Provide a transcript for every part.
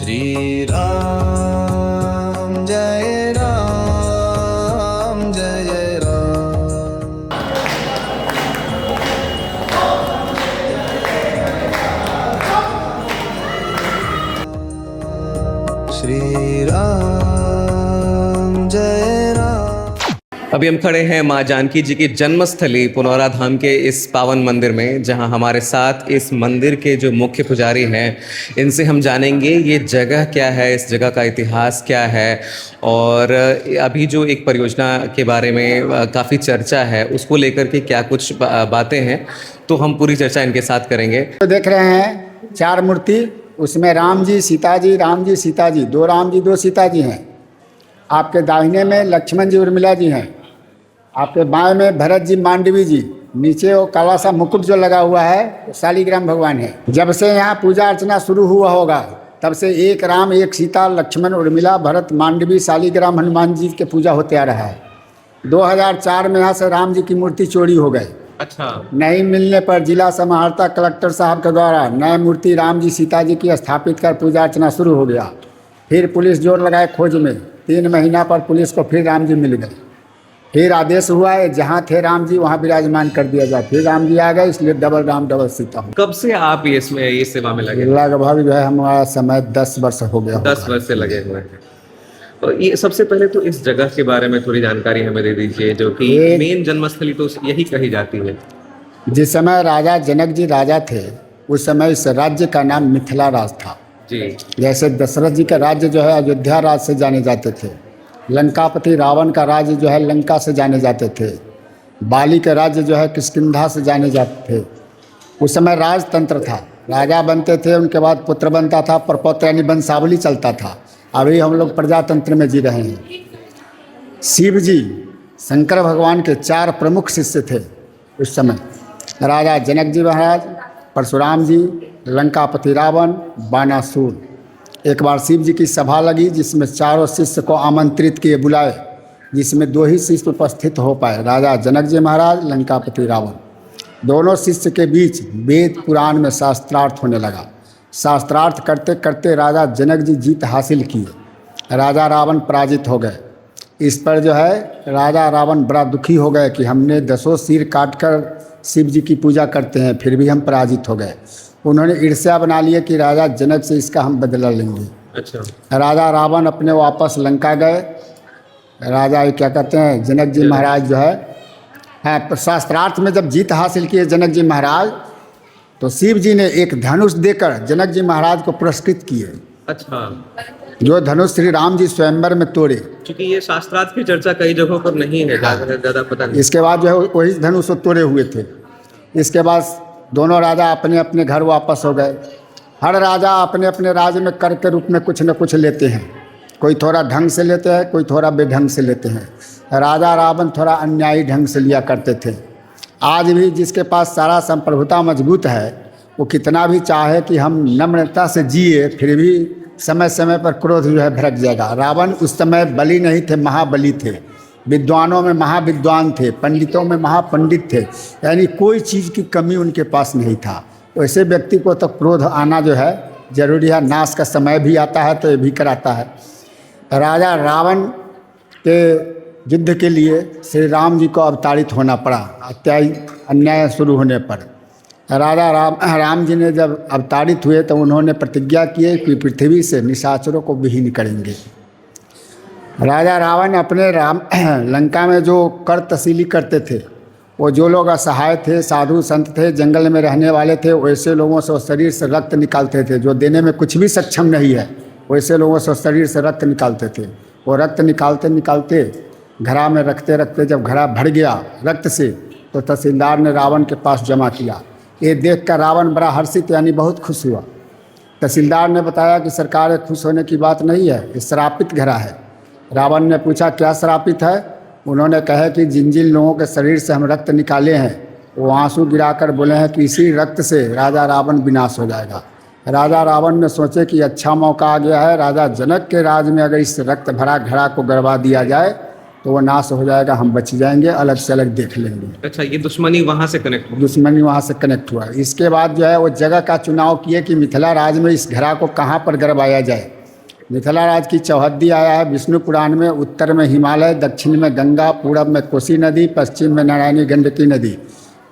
श्री राम जय राम जय राम। श्री राम जय राम। अभी हम खड़े हैं माँ जानकी जी की जन्मस्थली पुनौरा धाम के इस पावन मंदिर में, जहां हमारे साथ इस मंदिर के जो मुख्य पुजारी हैं, इनसे हम जानेंगे ये जगह क्या है, इस जगह का इतिहास क्या है, और अभी जो एक परियोजना के बारे में काफ़ी चर्चा है, उसको लेकर के क्या कुछ बातें हैं, तो हम पूरी चर्चा इनके साथ करेंगे। तो देख रहे हैं 4 मूर्ति, उसमें राम जी सीता जी, राम जी सीता जी, 2 राम जी 2 सीता जी हैं। आपके दाहिने में लक्ष्मण जी उर्मिला जी हैं। आपके बाएं में भरत जी मांडवी जी। नीचे वो काला सा मुकुट जो लगा हुआ है वो शालिग्राम भगवान है। जब से यहाँ पूजा अर्चना शुरू हुआ होगा तब से एक राम एक सीता लक्ष्मण उर्मिला भरत मांडवी शालिग्राम हनुमान जी के पूजा होते आ रहा है। 2004 में यहाँ से राम जी की मूर्ति चोरी हो गई। अच्छा। नहीं मिलने पर जिला समाहर्ता कलेक्टर साहब के द्वारा नए मूर्ति राम जी सीता जी की स्थापित कर पूजा अर्चना शुरू हो गया। फिर पुलिस जोर लगाए खोज में। 3 महीना पर पुलिस को फिर राम जी मिल गए। फिर आदेश हुआ है जहाँ थे राम जी वहाँ विराजमान कर दिया जाए। फिर राम जी आ गए, इसलिए डबल राम डबल सीता हूँ। कब से आप ये सेवा में लगे? लगभग जो है हमारा समय 10 वर्ष हो गया। 10 वर्ष से लगे हुए हैं। तो ये सबसे पहले तो इस जगह के बारे में थोड़ी जानकारी हमें दे दीजिए, जो कि मेन जन्मस्थली तो यही कही जाती है। जिस समय राजा जनक जी राजा थे उस समय इस राज्य का नाम मिथिला राज था जी। जैसे दशरथ जी का राज्य जो है अयोध्या राज से जाने जाते थे। लंकापति रावण का राज्य जो है लंका से जाने जाते थे। बाली का राज्य जो है किष्किंधा से जाने जाते थे। उस समय राजतंत्र था, राजा बनते थे, उनके बाद पुत्र बनता था, प्रपौत्र यानी वंशावली चलता था। अभी हम लोग प्रजातंत्र में जी रहे हैं। शिव जी शंकर भगवान के 4 प्रमुख शिष्य थे उस समय। राजा जनक जी महाराज, परशुराम जी, लंकापति रावण, बानासुर। एक बार शिव जी की सभा लगी जिसमें 4 शिष्य को आमंत्रित किए, बुलाए, जिसमें 2 ही शिष्य उपस्थित हो पाए, राजा जनक जी महाराज, लंकापति रावण। दोनों शिष्य के बीच वेद पुराण में शास्त्रार्थ होने लगा। शास्त्रार्थ करते करते राजा जनक जी जीत हासिल किए। राजा रावण पराजित हो गए। इस पर जो है राजा रावण बड़ा दुखी हो गए कि हमने 10 सिर काट कर शिव जी की पूजा करते हैं, फिर भी हम पराजित हो गए। उन्होंने ईर्ष्या बना लिए कि राजा जनक से इसका हम बदला लेंगे। अच्छा। राजा रावण अपने वापस लंका गए। राजा क्या कहते हैं जनक जी महाराज जो है शास्त्रार्थ में जब जीत हासिल किए जनक जी महाराज, तो शिव जी ने एक धनुष देकर जनक जी महाराज को पुरस्कृत किए। अच्छा। जो धनुष श्री राम जी स्वयंवर में तोड़े। क्योंकि ये शास्त्रार्थ की चर्चा कई जगहों पर नहीं है, ज़्यादा पता नहीं। इसके बाद जो है वही धनुष तोड़े हुए थे। इसके बाद दोनों राजा अपने अपने घर वापस हो गए। हर राजा अपने अपने राज्य में कर के रूप में कुछ न कुछ लेते हैं। कोई थोड़ा ढंग से लेते हैं, कोई थोड़ा बेढंग से लेते हैं। राजा रावण थोड़ा अन्यायी ढंग से लिया करते थे। आज भी जिसके पास सारा संप्रभुता मजबूत है वो कितना भी चाहे कि हम नम्रता से जिए, फिर भी समय समय पर क्रोध जो है भड़क जाएगा। रावण उस समय बली नहीं थे, महाबली थे। विद्वानों में महाविद्वान थे, पंडितों में महापंडित थे, यानी कोई चीज़ की कमी उनके पास नहीं था। वैसे व्यक्ति को तो क्रोध आना जो है जरूरी है। नाश का समय भी आता है तो ये भी कराता है। राजा रावण के युद्ध के लिए श्री राम जी को अवतारित होना पड़ा। अन्याय शुरू होने पर राजा राम जी ने जब अवतारित हुए तो उन्होंने प्रतिज्ञा की कि पृथ्वी से निशाचरों को विहीन करेंगे। राजा रावण अपने लंका में जो कर तसीली करते थे, वो जो लोग असहाय थे, साधु संत थे, जंगल में रहने वाले थे, वैसे लोगों से शरीर से रक्त निकालते थे। जो देने में कुछ भी सक्षम नहीं है वैसे लोगों से शरीर से रक्त निकालते थे। वो रक्त निकालते निकालते घड़ा में रखते रखते जब घड़ा भर गया रक्त से, तो तहसीलदार ने रावण के पास जमा किया। ये देख कर रावण बड़ा हर्षित यानी बहुत खुश हुआ। तहसीलदार ने बताया कि सरकार ये खुश होने की बात नहीं है, ये श्रापित घड़ा है। रावण ने पूछा क्या श्रापित है? उन्होंने कहा कि जिन जिन लोगों के शरीर से हम रक्त निकाले हैं वो आंसू गिराकर बोले हैं कि इसी रक्त से राजा रावण विनाश हो जाएगा। राजा रावण ने सोचे कि अच्छा मौका आ गया है, राजा जनक के राज में अगर इस रक्त भरा घड़ा को गड़वा दिया जाए तो वो नाश हो जाएगा, हम बच जाएंगे, अलग से अलग देख लेंगे। अच्छा, ये दुश्मनी वहाँ से कनेक्ट हुआ? दुश्मनी वहाँ से कनेक्ट हुआ। इसके बाद जो है वो जगह का चुनाव किए कि मिथिला राज में इस घड़ा को कहाँ पर गड़वाया जाए। मिथिला राज की चौहद्दी आया है विष्णु पुराण में। उत्तर में हिमालय, दक्षिण में गंगा, पूरब में कोसी नदी, पश्चिम में नारायणी गंडकी नदी।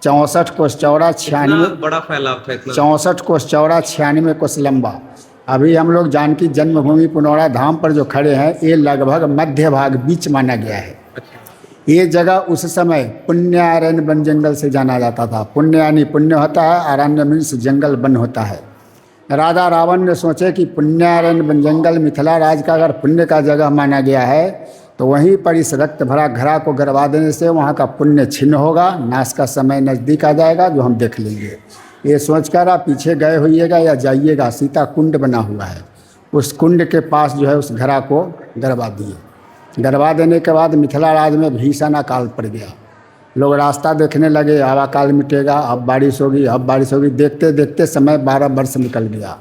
64 कोस चौड़ा, 96 बड़ा फैलाव था इतना। 64 कोस चौड़ा, 96 कोस लंबा। अभी हम लोग जानकी जन्मभूमि पुनौरा धाम पर जो खड़े हैं, ये लगभग मध्य भाग बीच माना गया है। ये जगह उस समय पुण्यारण्य वन जंगल से जाना जाता था। पुण्य यानी पुण्य होता है, अरण्य मीन्स जंगल वन होता है। राजा रावण ने सोचे कि पुण्यारण्य वन जंगल मिथिला राज का अगर पुण्य का जगह माना गया है तो वहीं पर इस रक्त भरा घड़ा को गरवा देने से वहाँ का पुण्य छिन्न होगा, नाश का समय नज़दीक आ जाएगा, जो हम देख लेंगे। ये सोचकर आप पीछे गए होइएगा या जाइएगा, सीता कुंड बना हुआ है, उस कुंड के पास जो है उस घड़ा को गरवा दिए। गरवा देने के बाद मिथिला राज में भीषण अकाल पड़ गया। लोग रास्ता देखने लगे, अब अकाल मिटेगा, अब बारिश होगी, अब बारिश होगी। देखते देखते समय 12 वर्ष निकल गया।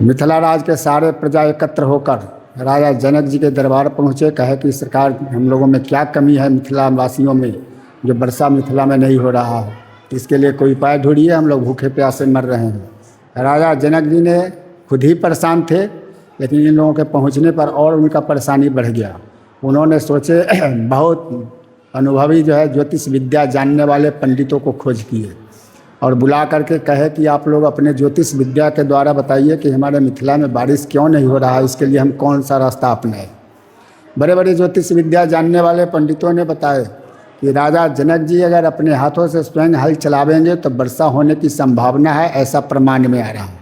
मिथिला राज के सारे प्रजा एकत्र होकर राजा जनक जी के दरबार पहुँचे। कहे कि सरकार, हम लोगों में क्या कमी है मिथिला वासियों में, जो वर्षा मिथिला में नहीं हो रहा है, इसके लिए कोई उपाय ढूंढिए, हम लोग भूखे प्यासे मर रहे हैं। राजा जनक जी ने खुद ही परेशान थे, लेकिन इन लोगों के पहुंचने पर और उनका परेशानी बढ़ गया। उन्होंने सोचे, बहुत अनुभवी जो है ज्योतिष विद्या जानने वाले पंडितों को खोज किए और बुला करके कहे कि आप लोग अपने ज्योतिष विद्या के द्वारा बताइए कि हमारे मिथिला में बारिश क्यों नहीं हो रहा है, इसके लिए हम कौन सा रास्ता अपनाएं। बड़े बड़े ज्योतिष विद्या जानने वाले पंडितों ने बताए कि राजा जनक जी अगर अपने हाथों से स्वयं हल चलावेंगे तो वर्षा होने की संभावना है, ऐसा प्रमाण में आ रहा है।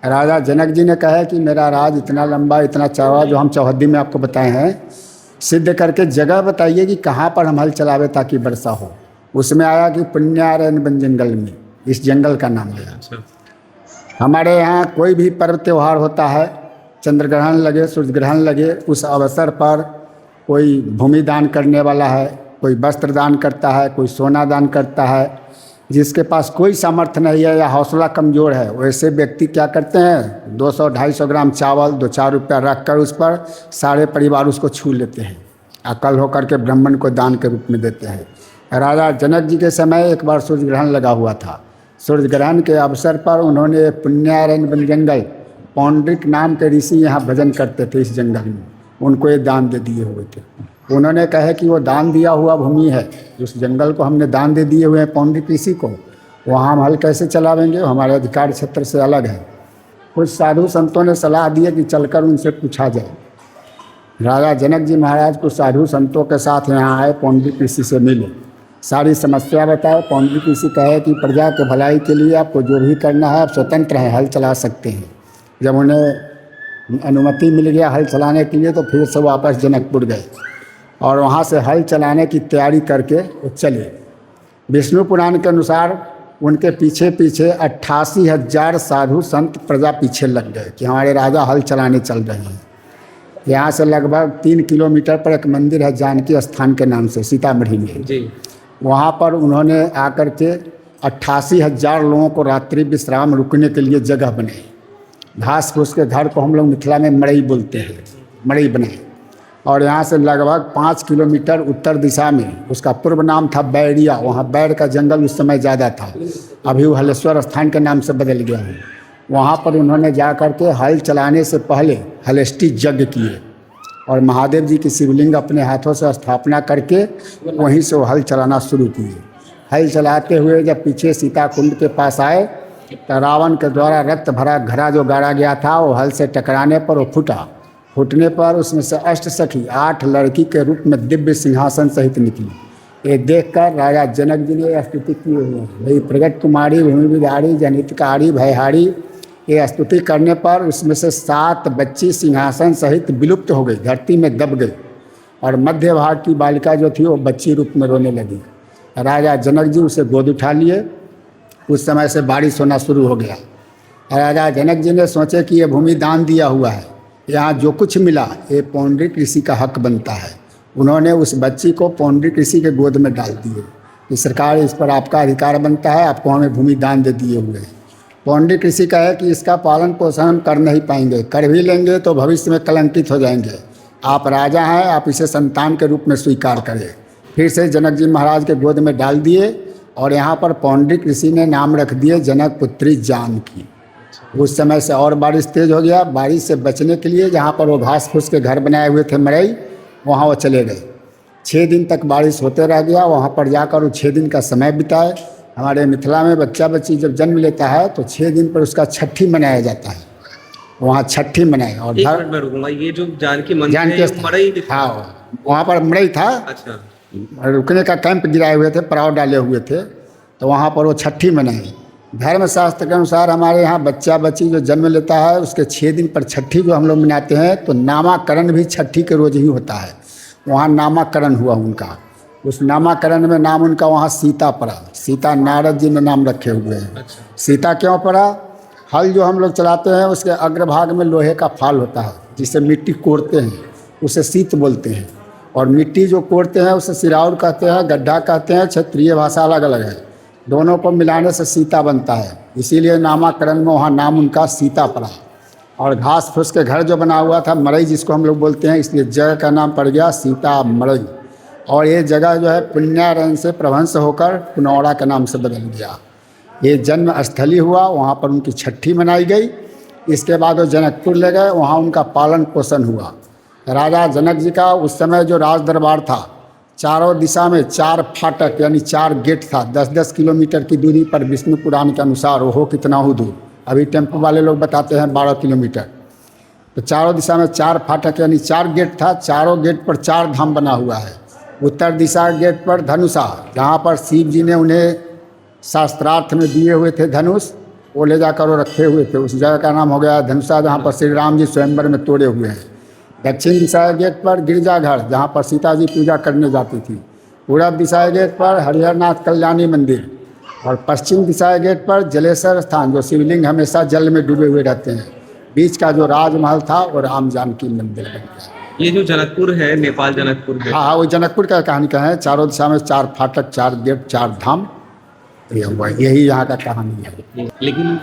राजा जनक जी ने कहा कि मेरा राज इतना लंबा, इतना चौड़ा, जो हम चौहद्दी में आपको बताए हैं, सिद्ध करके जगह बताइए कि कहाँ पर हम हल चलावे ताकि वर्षा हो। उसमें आया कि पुण्यारण्य वन जंगल में, इस जंगल का नाम लिया। हमारे यहाँ कोई भी पर्व त्यौहार होता है, चंद्र ग्रहण लगे, सूर्य ग्रहण लगे, उस अवसर पर कोई भूमि दान करने वाला है, कोई वस्त्र दान करता है, कोई सोना दान करता है। जिसके पास कोई सामर्थ्य नहीं है या हौसला कमज़ोर है, वैसे व्यक्ति क्या करते हैं, 200-250 ग्राम चावल, 2-4 रुपया रख कर उस पर सारे परिवार उसको छू लेते हैं, अकल होकर के ब्राह्मण को दान के रूप में देते हैं। राजा जनक जी के समय एक बार सूर्य ग्रहण लगा हुआ था। सूर्य ग्रहण के अवसर पर उन्होंने पुण्यारण्य वन जंगल, पौंड्रिक नाम के ऋषि यहाँ भजन करते थे इस जंगल में, उनको ये दान दे दिए हुए थे। उन्होंने कहे कि वो दान दिया हुआ भूमि है, उस जंगल को हमने दान दे दिए हुए हैं पौंड्रिक ऋषि को, वहाँ हम हल कैसे चलावेंगे, हमारे अधिकार क्षेत्र से अलग है। कुछ साधु संतों ने सलाह दी कि चलकर उनसे पूछा जाए। राजा जनक जी महाराज कुछ साधु संतों के साथ यहाँ आए, पौंड्रिक ऋषि से मिले, सारी समस्या बताए। पौंड्रिक ऋषि कहे कि प्रजा के भलाई के लिए आपको जो भी करना है आप स्वतंत्र हैं, हल चला सकते हैं। जब उन्हें अनुमति मिल गया हल चलाने के लिए तो फिर से वापस जनकपुर गए और वहाँ से हल चलाने की तैयारी करके वो चले। विष्णु पुराण के अनुसार उनके पीछे पीछे 88,000 साधु संत प्रजा पीछे लग गए कि हमारे राजा हल चलाने चल रहे हैं। यहाँ से लगभग 3 किलोमीटर पर एक मंदिर है जानकी स्थान के नाम से, सीतामढ़ी में जी। वहाँ पर उन्होंने आकर के 88,000 लोगों को रात्रि विश्राम रुकने के लिए जगह बनाई। घास फूस के घर को हम लोग मिथिला में मड़ई बोलते हैं, मड़ई बनाए। और यहाँ से लगभग 5 किलोमीटर उत्तर दिशा में, उसका पूर्व नाम था बैरिया, वहाँ बैर का जंगल उस समय ज़्यादा था, अभी वो हलेश्वर स्थान के नाम से बदल गया है। वहाँ पर उन्होंने जा कर के हल चलाने से पहले हलेष्टि यज्ञ किए और महादेव जी की शिवलिंग अपने हाथों से स्थापना करके वहीं से वो हल चलाना शुरू किए। हल चलाते हुए जब पीछे सीता कुंड के पास आए तो रावण के द्वारा रक्त भरा घड़ा जो गाड़ा गया था वो हल से टकराने पर वो फूटा। फूटने पर उसमें से अष्ट सखी 8 लड़की के रूप में दिव्य सिंहासन सहित निकली। ये देखकर राजा जनक जी ने स्तुति की हुई है, भाई प्रगट कुमारी, भूमि विधारी, जनितकारी, भयहारी। ये स्तुति करने पर उसमें से 7 बच्ची सिंहासन सहित विलुप्त हो गई, धरती में दब गई और मध्य भाग की बालिका जो थी वो बच्ची रूप में रोने लगी। राजा जनक जी उसे गोद उठा लिए। उस समय से बारिश होना शुरू हो गया। राजा जनक जी ने सोचे कि ये भूमि दान दिया हुआ है, यहाँ जो कुछ मिला ये पौंड्रिक ऋषि का हक बनता है। उन्होंने उस बच्ची को पौंड्रिक ऋषि के गोद में डाल दिए कि सरकार इस पर आपका अधिकार बनता है, आपको हमें भूमि दान दे दिए हुए हैं। पौंड्रिक ऋषि कहे कि इसका पालन पोषण हम कर नहीं पाएंगे, कर भी लेंगे तो भविष्य में कलंकित हो जाएंगे। आप राजा हैं, आप इसे संतान के रूप में स्वीकार करें। फिर से जनक जी महाराज के गोद में डाल दिए और यहाँ पर पौंड्रिक ऋषि ने नाम रख दिए जनक पुत्री जानकी। उस समय से और बारिश तेज हो गया। बारिश से बचने के लिए जहाँ पर वो घास फूस के घर बनाए हुए थे मरई, वहाँ वो चले गए। 6 दिन तक बारिश होते रह गया। वहाँ पर जाकर वो 6 दिन का समय बिताए। हमारे मिथिला में बच्चा बच्ची जब जन्म लेता है तो 6 दिन पर उसका छठी मनाया जाता है। वहाँ छठी मनाए। और एक मिनट में रुकूंगा, ये जो जानकी मंदिर है ये जानकी मड़ई हाँ, वहाँ पर मरई था। अच्छा, रुकने का कैंप गिराए हुए थे, पड़ाव डाले हुए थे, तो वहाँ पर वो छठी मनाई। धर्मशास्त्र के अनुसार हमारे यहाँ बच्चा बच्ची जो जन्म लेता है उसके 6 दिन पर छठी जो हम लोग मनाते हैं, तो नामाकरण भी छठी के रोज ही होता है। वहाँ नामाकरण हुआ उनका। उस नामाकरण में नाम उनका वहाँ सीता पड़ा। सीता नारद जी ने नाम रखे हुए हैं। अच्छा। सीता क्यों पड़ा? हल जो हम लोग चलाते हैं उसके अग्रभाग में लोहे का फाल होता है जिससे मिट्टी कोड़ते हैं, उसे सीत बोलते हैं। और मिट्टी जो कोड़ते हैं उसे सिराउर कहते हैं, गड्ढा कहते हैं। क्षेत्रीय भाषा अलग अलग है, दोनों को मिलाने से सीता बनता है। इसीलिए नामाकरण में वहाँ नाम उनका सीता पड़ा। और घास फूस के घर जो बना हुआ था मरई, जिसको हम लोग बोलते हैं, इसलिए जगह का नाम पड़ गया सीता मरई। और ये जगह जो है पुण्यारण्य से प्रभंस होकर पुनौरा के नाम से बदल गया। ये जन्म स्थली हुआ, वहाँ पर उनकी छठी मनाई गई। इसके बाद वो जनकपुर ले गए, वहाँ उनका पालन पोषण हुआ। राजा जनक जी का उस समय जो राज दरबार था, चारों दिशा में 4 फाटक यानी 4 गेट था। 10-10 किलोमीटर की दूरी पर विष्णु पुराण के अनुसार हो कितना हो दूर, अभी टेम्पो वाले लोग बताते हैं 12 किलोमीटर। तो चारों दिशा में 4 फाटक यानी 4 गेट था। चारों गेट पर 4 धाम बना हुआ है। उत्तर दिशा गेट पर धनुषा, जहाँ पर शिव जी ने उन्हें शास्त्रार्थ में दिए हुए थे धनुष, वो ले जाकर वो रखे हुए थे। उस जगह का नाम हो गया धनुषा, जहाँ पर श्री राम जी स्वयंवर में तोड़े हुए हैं। दक्षिण दिशा गेट पर गिरजाघर, जहाँ पर सीता जी पूजा करने जाती थी। पूरब दिशा गेट पर हरिहरनाथ कल्याणी मंदिर। और पश्चिम दिशा गेट पर जलेश्वर स्थान, जो शिवलिंग हमेशा जल में डूबे हुए रहते हैं। बीच का जो राजमहल था वो राम जानकी मंदिर बन गया। ये जो जनकपुर है, नेपाल जनकपुर है। हाँ, वो जनकपुर का कहानी का है। चारों दिशा में 4 फाटक, 4 गेट, 4 धाम, ये हुआ। यही यहाँ का कहानी है। लेकिन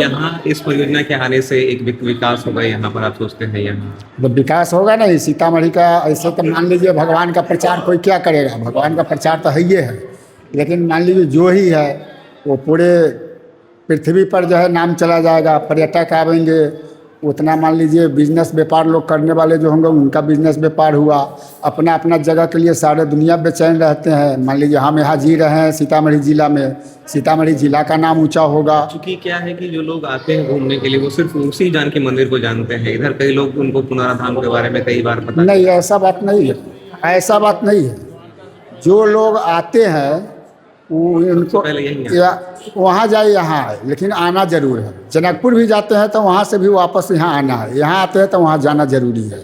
यहाँ इस परियोजना के आने से एक विकास होगा यहाँ पर, आप सोचते हैं यहाँ तो विकास होगा नहीं सीतामढ़ी का? ऐसे तो मान लीजिए भगवान का प्रचार कोई क्या करेगा, भगवान का प्रचार तो है ही है। लेकिन मान लीजिए जो ही है वो पूरे पृथ्वी पर जो है नाम चला जाएगा। पर्यटक आएंगे, उतना मान लीजिए बिजनेस व्यापार लोग करने वाले जो होंगे उनका बिजनेस व्यापार हुआ। अपना अपना जगह के लिए सारे दुनिया बेचैन रहते हैं। मान लीजिए हम यहाँ जी रहे हैं सीतामढ़ी जिला में, सीतामढ़ी जिला का नाम ऊंचा होगा। क्योंकि क्या है कि जो लोग आते हैं घूमने के लिए वो सिर्फ उसी जानकी मंदिर को जानते हैं। इधर कई लोग उनको पुनौरा धाम के बारे में कई बार पता नहीं, ऐसा बात नहीं है, ऐसा बात नहीं है। जो लोग आते हैं वो उनको पहले यही वहाँ जाए, यहाँ आए, लेकिन आना जरूर है। जनकपुर भी जाते हैं तो वहाँ से भी वापस यहाँ आना है। यहाँ आते हैं तो वहाँ जाना जरूरी है।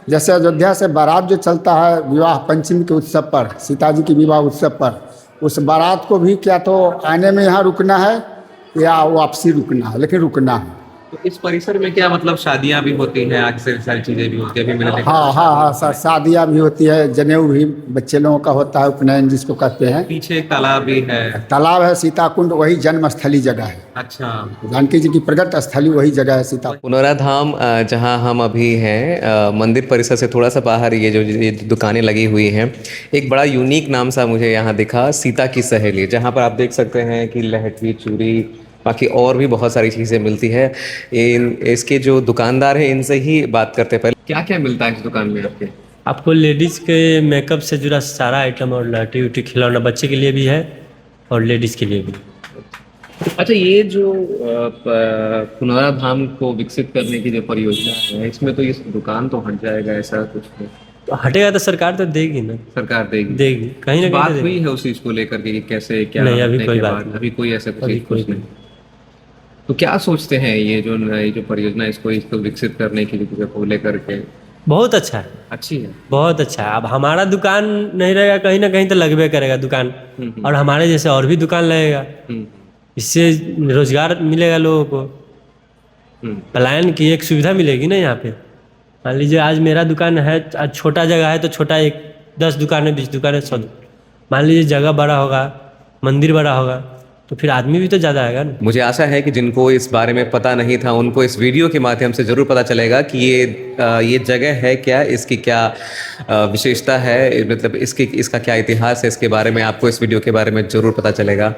जैसे अयोध्या से बारात जो चलता है विवाह पंचमी के उत्सव पर, सीता जी की विवाह उत्सव पर, उस बारात को भी क्या तो आने में यहाँ रुकना है या वापसी रुकना है, लेकिन रुकना है। तो इस परिसर में क्या मतलब शादियां भी होती हैं, आगे से सारी चीजें भी होती है? अभी मैंने देखा हाँ, शादियाँ भी होती है, जनेऊ भी बच्चे लोगों का होता है, उपनयन जिसको कहते हैं। पीछे एक तालाब भी है। तालाब है, सीताकुंड, वही जन्म स्थली जगह है। अच्छा, जानकी जी की प्रगट स्थली वही जगह है सीता। पुनौरा धाम जहाँ हम अभी हैं, मंदिर परिसर से थोड़ा सा बाहर ये दुकानें लगी हुई हैं। एक बड़ा यूनिक नाम सा मुझे यहाँ दिखा, सीता की सहेली, जहाँ पर आप देख सकते हैं कि लहठी, चूड़ी, बाकी और भी बहुत सारी चीज़ें मिलती है। इसके जो दुकानदार हैं इनसे ही बात करते हैं। पहले क्या क्या मिलता है इस दुकान में आपके? आपको लेडीज़ के मेकअप से जुड़ा सारा आइटम और लहठी उठी, खिलौना बच्चे के लिए भी है और लेडीज़ के लिए भी। अच्छा, ये जो पुनौरा धाम को विकसित करने की जो परियोजना है, इसमें तो इस दुकान तो हट जाएगा, ऐसा कुछ नहीं? तो हटेगा तो सरकार तो देगी ना, सरकार देगी कहीं ना कहीं बात तो हुई है उस चीज को लेकर के कि कैसे क्या? नहीं, अभी हटने कोई के बात बाद नहीं। अभी कोई ऐसा अभी कुछ नहीं। तो क्या सोचते हैं ये जो परियोजना इसको विकसित करने की को लेकर के? बहुत अच्छा है, अच्छी है, बहुत अच्छा है। अब हमारा दुकान नहीं रहेगा, कहीं ना कहीं तो लगबे करेगा दुकान, और हमारे जैसे और भी दुकान लगेगा। इससे रोजगार मिलेगा लोगों को, पलायन की एक सुविधा मिलेगी ना यहाँ पे। मान लीजिए आज मेरा दुकान है, आज छोटा जगह है तो छोटा 10 दुकानें, 20 दुकानें, 100। मान लीजिए जगह बड़ा होगा, मंदिर बड़ा होगा, तो फिर आदमी भी तो ज़्यादा आएगा ना। मुझे आशा है कि जिनको इस बारे में पता नहीं था उनको इस वीडियो के माध्यम से ज़रूर पता चलेगा कि ये जगह है क्या, इसकी क्या विशेषता है, मतलब इसका क्या इतिहास है, इसके बारे में आपको इस वीडियो के बारे में ज़रूर पता चलेगा।